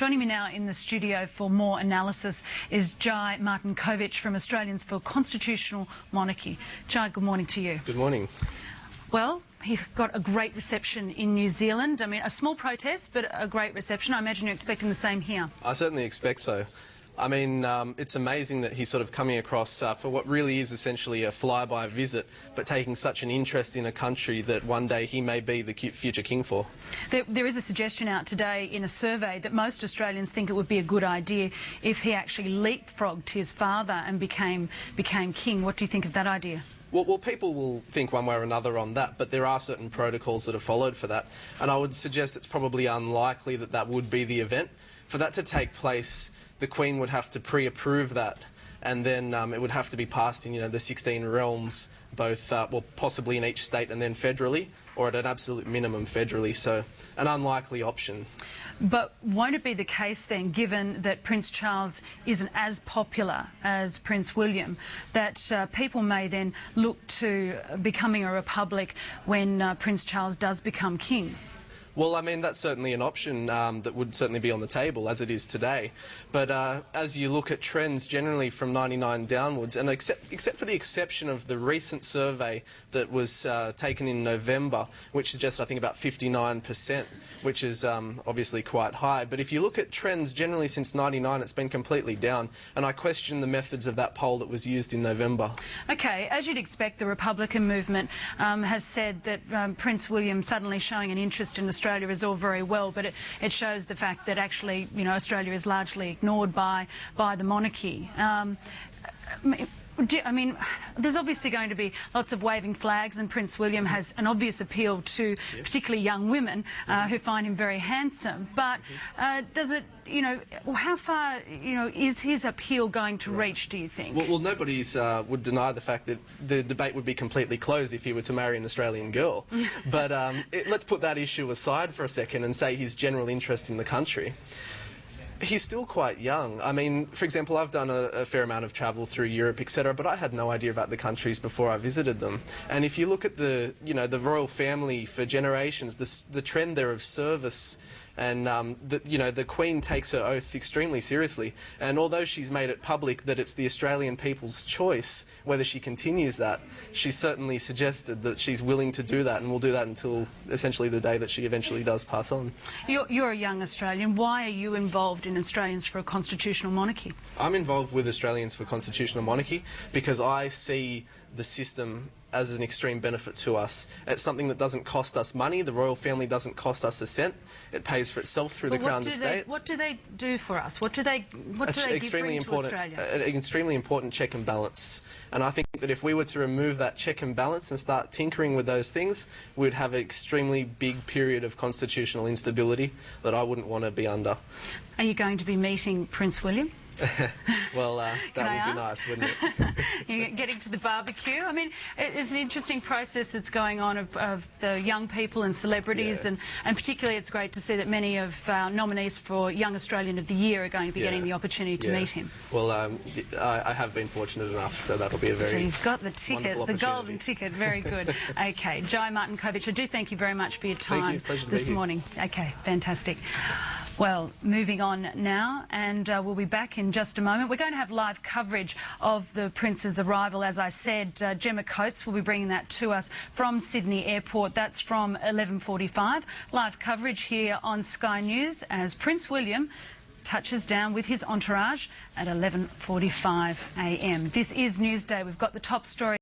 Joining me now in the studio for more analysis is Jai Martinkovic from Australians for Constitutional Monarchy. Jai, good morning to you. Good morning. Well, he's got a great reception in New Zealand. I mean, a small protest, but a great reception. I imagine you're expecting the same here. I certainly expect so. I mean, it's amazing that he's sort of coming across for what really is essentially a flyby visit, but taking such an interest in a country that one day he may be the future king for. There is a suggestion out today in a survey that most Australians think it would be a good idea if he actually leapfrogged his father and became king. What do you think of that idea? Well, people will think one way or another on that, but there are certain protocols that are followed for that, and I would suggest it's probably unlikely that that would be the event. For that to take place, the Queen would have to pre-approve that, and then it would have to be passed in, the 16 realms, both, well, possibly in each state and then federally, or at an absolute minimum federally, so an unlikely option. But won't it be the case then, given that Prince Charles isn't as popular as Prince William, that people may then look to becoming a republic when Prince Charles does become king? Well, I mean, that's certainly an option that would certainly be on the table, as it is today. But as you look at trends generally from 99 downwards, and except for the exception of the recent survey that was taken in November, which suggests, I think, about 59%, which is obviously quite high. But if you look at trends generally since 99, it's been completely down. And I question the methods of that poll that was used in November. OK, as you'd expect, the Republican movement has said that Prince William suddenly showing an interest in Australia is all very well, but it shows the fact that actually, Australia is largely ignored by the monarchy. I mean, there's obviously going to be lots of waving flags, and Prince William has an obvious appeal to particularly young women who find him very handsome. But does it, how far, is his appeal going to reach, do you think? Well, nobody would deny the fact that the debate would be completely closed if he were to marry an Australian girl. But let's put that issue aside for a second and say his general interest in the country. He's still quite young. I mean, for example, I've done a fair amount of travel through Europe, etc., but I had no idea about the countries before I visited them. And if you look at the royal family for generations, the trend there of service, and the Queen takes her oath extremely seriously. And although she's made it public that it's the Australian people's choice whether she continues that, she's certainly suggested that she's willing to do that, and will do that until essentially the day that she eventually does pass on. You're a young Australian. Why are you involved in Australians for a Constitutional Monarchy? I'm involved with Australians for Constitutional Monarchy because I see the system as an extreme benefit to us. It's something that doesn't cost us money. The royal family doesn't cost us a cent. It pays for itself through the Crown estate. What do they do for us? What do they bring to Australia? An extremely important check and balance. And I think that if we were to remove that check and balance and start tinkering with those things, we'd have an extremely big period of constitutional instability that I wouldn't want to be under. Are you going to be meeting Prince William? Well, that would be nice, wouldn't it? You're getting to the barbecue. I mean, it's an interesting process that's going on of the young people and celebrities, and particularly it's great to see that many of our nominees for Young Australian of the Year are going to be getting the opportunity to meet him. Well, I have been fortunate enough, so that'll be a very So you've got the ticket, the golden ticket. Very good. OK, Jai Martinkovic, I do thank you very much for your time this morning. OK, fantastic. Well, moving on now, and we'll be back in just a moment. We're going to have live coverage of the Prince's arrival. As I said, Gemma Coates will be bringing that to us from Sydney Airport. That's from 11:45. Live coverage here on Sky News as Prince William touches down with his entourage at 11:45 a.m. This is Newsday. We've got the top story.